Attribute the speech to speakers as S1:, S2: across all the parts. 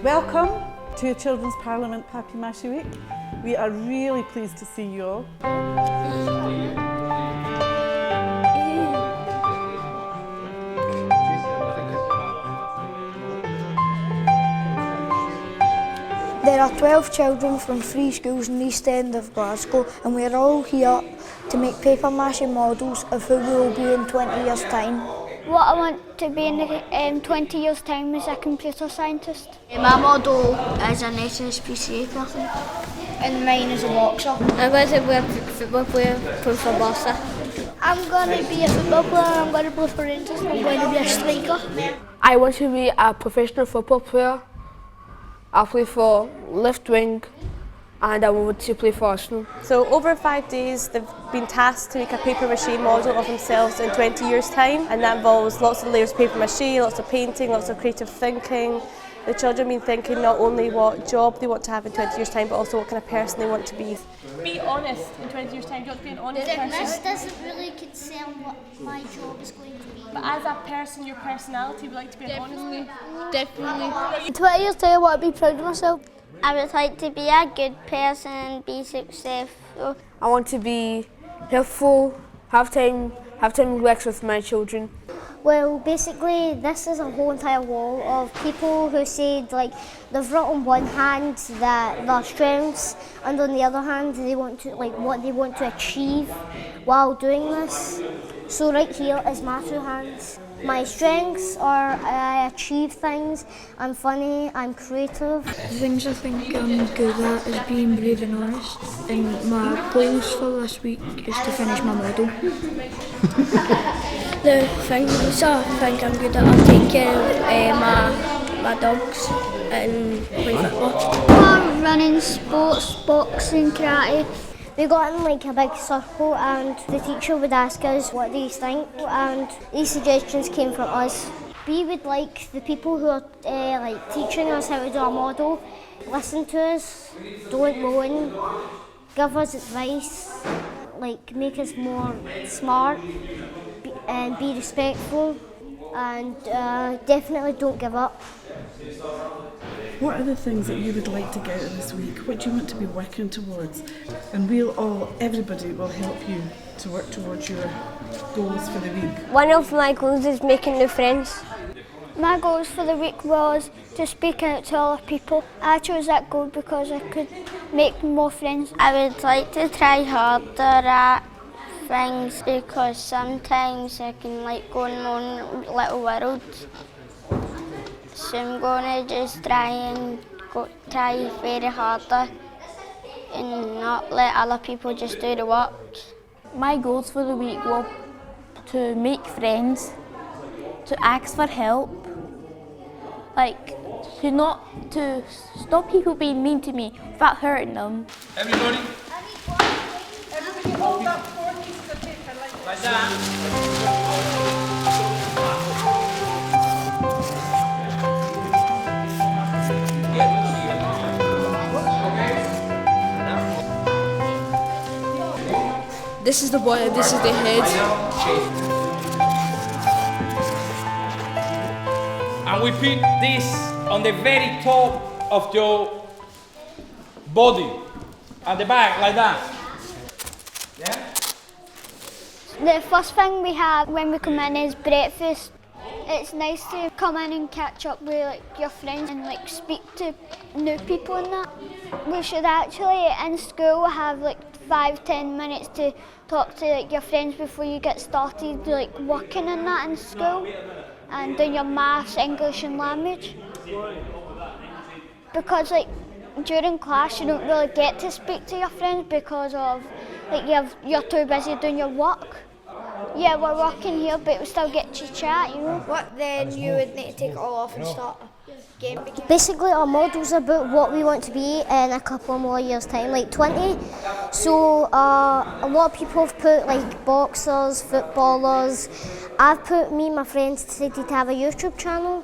S1: Welcome to Children's Parliament Papi Mashi Week. We are really pleased to see you all.
S2: There are 12 children from 3 schools in the East End of Glasgow, and we are all here to make paper mache models of who we will be in 20 years' time.
S3: What I want to be in 20 years' time is a computer scientist.
S4: My model is an CPCI person.
S2: And mine is a boxer.
S4: I'm going to be a football player, play for Barca.
S3: I'm going to be a football player, I'm going to play for Rangers, I'm going to be a striker.
S5: I want to be a professional football player. I play for left wing and I want to play for Arsenal.
S6: So over 5 days they've been tasked to make a paper mache model of themselves in 20 years' time, and that involves lots of layers of paper mache, lots of painting, lots of creative thinking. The children have been thinking not only what job they want to have in 20 years' time, but also what kind of person they want to be. Be honest in 20 years' time. Do you want to be an honest person?
S3: This doesn't really concern what my job is going to be.
S6: But as a person, your personality would like to be an honest person?
S4: Definitely.
S3: In 20 years' time I want to be proud of myself.
S7: I would like to be a good person and be successful.
S5: I want to be helpful, have time relax with my children.
S3: Well, basically, this is a whole entire wall of people who said, like, they've written on one hand that their strengths, and on the other hand, they want to, like, what they want to achieve while doing this. So right here is my 2 hands. My strengths are I achieve things, I'm funny, I'm creative.
S2: The things I think I'm good at is being brave and honest, and my goals for this week is to finish my model.
S4: The things I think I'm good at are taking care of my dogs and play football.
S3: Running, sports, boxing, karate. We got in like a big circle and the teacher would ask us what do you think, and these suggestions came from us. We would like the people who are like teaching us how to do a model, listen to us, don't moan, give us advice, like make us more smart and be respectful, and definitely don't give up.
S1: What are the things that you would like to get out of this week? What do you want to be working towards? And everybody will help you to work towards your goals for the week.
S4: One of my goals is making new friends.
S3: My goals for the week was to speak out to other people. I chose that goal because I could make more friends.
S7: I would like to try harder at things because sometimes I can like go in my own little world. So I'm going to just try very harder and not let other people just do the work.
S8: My goals for the week were to make friends, to ask for help, to stop people being mean to me without hurting them.
S9: Everybody hold up 4 pieces of paper like that.
S5: This is the body, this is the head.
S9: And we put this on the very top of your body, at the back, like that. Yeah?
S3: The first thing we have when we come in is breakfast. It's nice to come in and catch up with like your friends and like speak to new people and that. We should actually in school have like 5-10 minutes to talk to like your friends before you get started like working in that in school and doing your maths, English and language. Because like during class you don't really get to speak to your friends because of like you're too busy doing your work. Yeah, we're working here, but we still get to chat, you know.
S4: What then you would need to take it all off and start a game?
S3: Basically, our model's about what we want to be in a couple of more years' time, like 20. So a lot of people have put like boxers, footballers. I've put me and my friends decided to have a YouTube channel.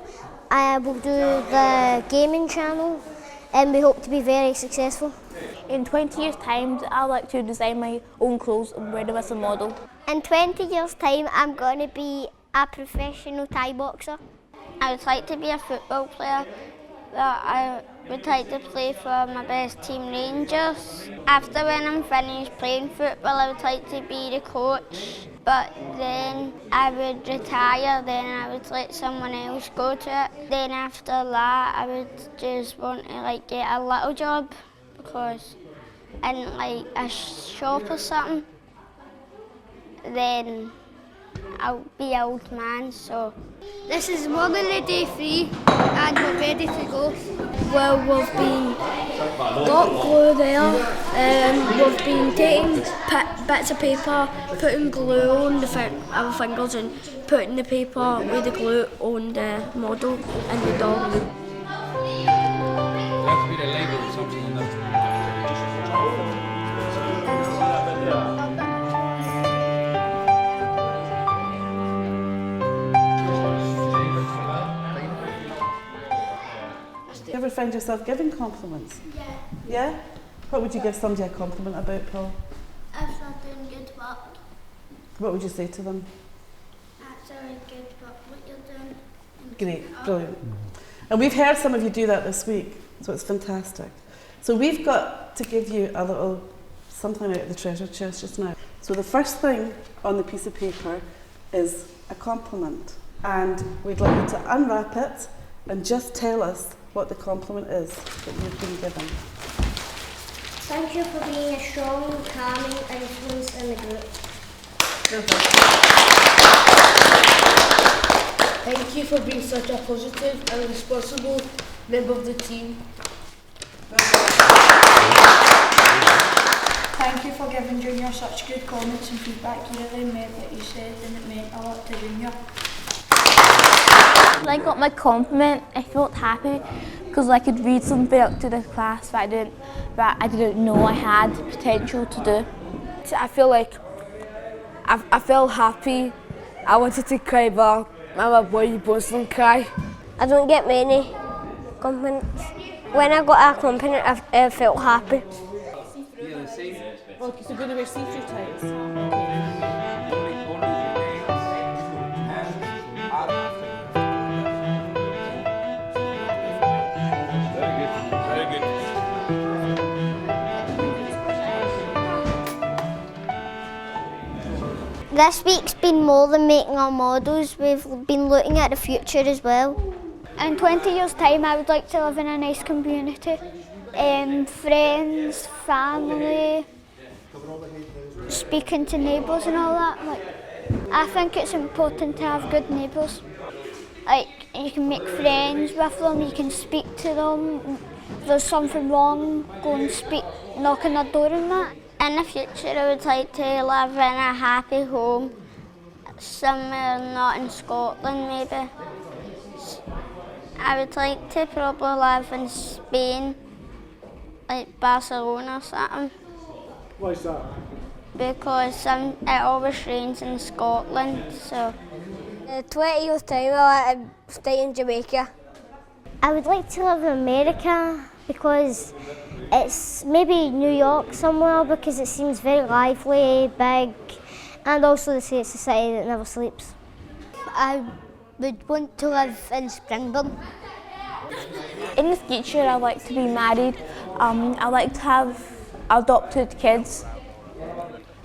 S3: We'll do the gaming channel, and we hope to be very successful.
S8: In 20 years' time, I'd like to design my own clothes and wear them as a model.
S3: In 20 years' time, I'm going to be a professional Thai boxer.
S7: I would like to be a football player that I would like to play for my best team, Rangers. After when I'm finished playing football, I would like to be the coach. But then I would retire, then I would let someone else go to it. Then after that, I would just want to get a little job because in a shop or something. Then I'll be an old man, so.
S4: This is more than the day 3 and we're ready to go. Well, we've been got glue there, we've been taking bits of paper, putting glue on our fingers and putting the paper with the glue on the model and the dog.
S9: That's be the label or something on that.
S1: Do you ever find yourself giving compliments? Yeah? What would you give somebody a compliment about, Paul?
S4: If they're doing good work,
S1: What would you say to them?
S4: that's really good work what you're doing.
S1: Great, brilliant. And we've heard some of you do that this week, so it's fantastic. So we've got to give you a little something out of the treasure chest just now. So the first thing on the piece of paper is a compliment. And we'd like you to unwrap it and just tell us what the compliment is that you've been given.
S3: Thank you for being a strong, calming influence in the group.
S5: Thank you for being such a positive and responsible member of the team.
S4: Thank you for giving Junior such good comments and feedback. You really meant what you said and it meant a lot to Junior.
S8: When I got my compliment, I felt happy because I could read something out to the class that I didn't know I had potential to do.
S5: I feel like I felt happy. I wanted to cry, but my boy wasn't cry.
S3: I don't get many compliments. When I got a compliment, I felt happy.
S1: Okay, so going to wear see-through tights.
S3: This week's been more than making our models, we've been looking at the future as well.
S4: In 20 years' time, I would like to live in a nice community. Friends, family, speaking to neighbours and all that. I think it's important to have good neighbours. You can make friends with them, you can speak to them. If there's something wrong, go and knock on their door and that.
S7: In the future, I would like to live in a happy home, somewhere not in Scotland maybe. I would like to probably live in Spain, like Barcelona or something.
S10: Why is that?
S7: Because it always rains in Scotland, so.
S3: In 20 years' time, I like to stay in Jamaica. I would like to live in America because it's maybe New York somewhere because it seems very lively, big, and also they say it's a city that never sleeps. I would want to live in Springburn.
S8: In the future, I'd like to be married. I'd like to have adopted kids.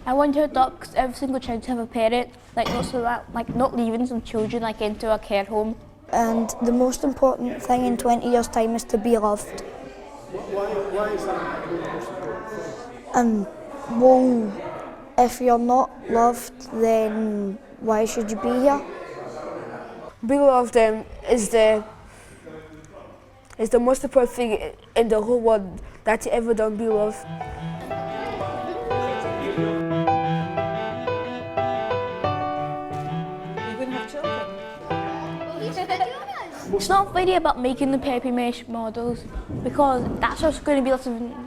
S8: I want to adopt every single child to have a parent, not leaving some children into a care home.
S2: And the most important thing in 20 years' time is to be loved.
S10: Why is that the most important thing?
S2: If you're not loved, then why should you be here?
S5: Being loved is the most important thing in the whole world that you ever done. Be loved.
S8: It's not really about making the paper mesh models because that's just going to be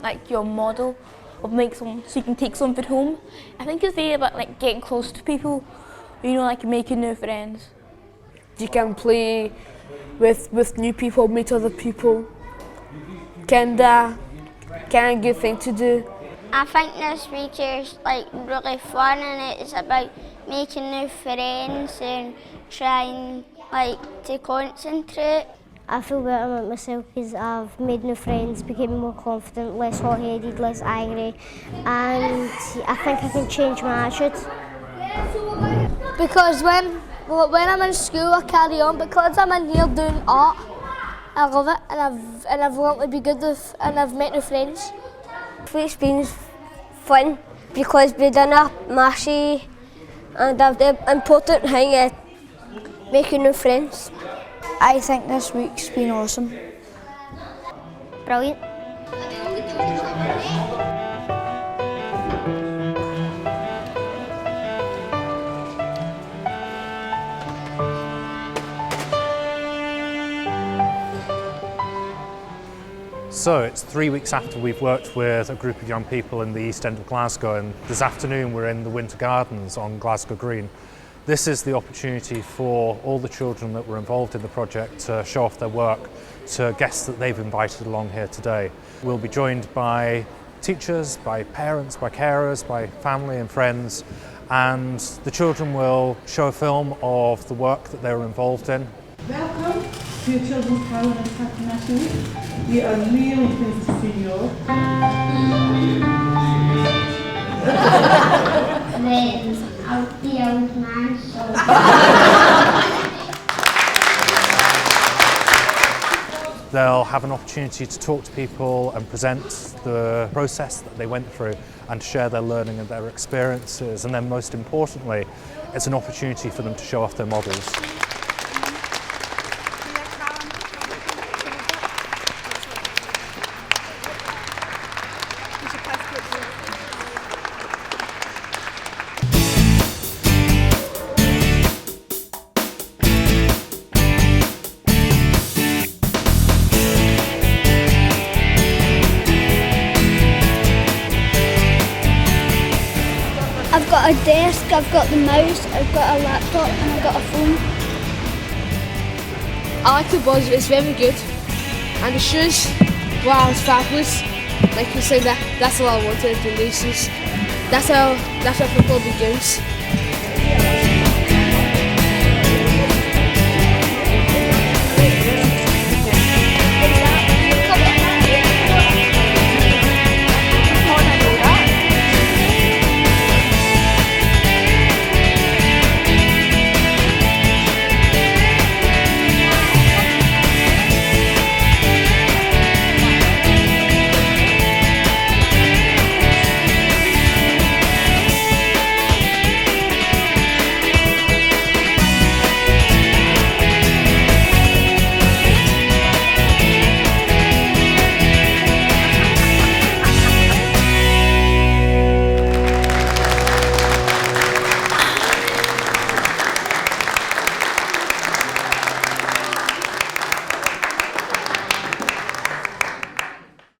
S8: like your model of so you can take something home. I think it's really about getting close to people, making new friends.
S5: You can play with new people, meet other people. Kinda a good thing to do.
S7: I think this week is really fun and it's about making new friends and trying to concentrate.
S3: I feel better about myself because I've made new friends, became more confident, less hot-headed, less angry, and I think I can change my attitude.
S4: Because when I'm in school I carry on, because I'm in here doing art, I love it, and I've learned to be good with, and I've met new friends.
S11: It's been fun because we've done a marshy, and the important thing is making new friends.
S2: I think this week's been awesome.
S3: Brilliant.
S12: So it's 3 weeks after we've worked with a group of young people in the East End of Glasgow, and this afternoon we're in the Winter Gardens on Glasgow Green. This is the opportunity for all the children that were involved in the project to show off their work to guests that they've invited along here today. We'll be joined by teachers, by parents, by carers, by family and friends, and the children will show a film of the work that they were involved in.
S1: Welcome to your Children's Parliament Happy National Week. We are really pleased to see you all.
S7: Friends, out the old man, so.
S12: They'll have an opportunity to talk to people and present the process that they went through and to share their learning and their experiences, and then most importantly, it's an opportunity for them to show off their models.
S4: I've got a desk, I've got the mouse, I've got a laptop, and I've got a phone.
S5: I like the buzz, it's very good. And the shoes, wow, it's fabulous. Like you said, that's what I wanted, the laces. That's how football begins.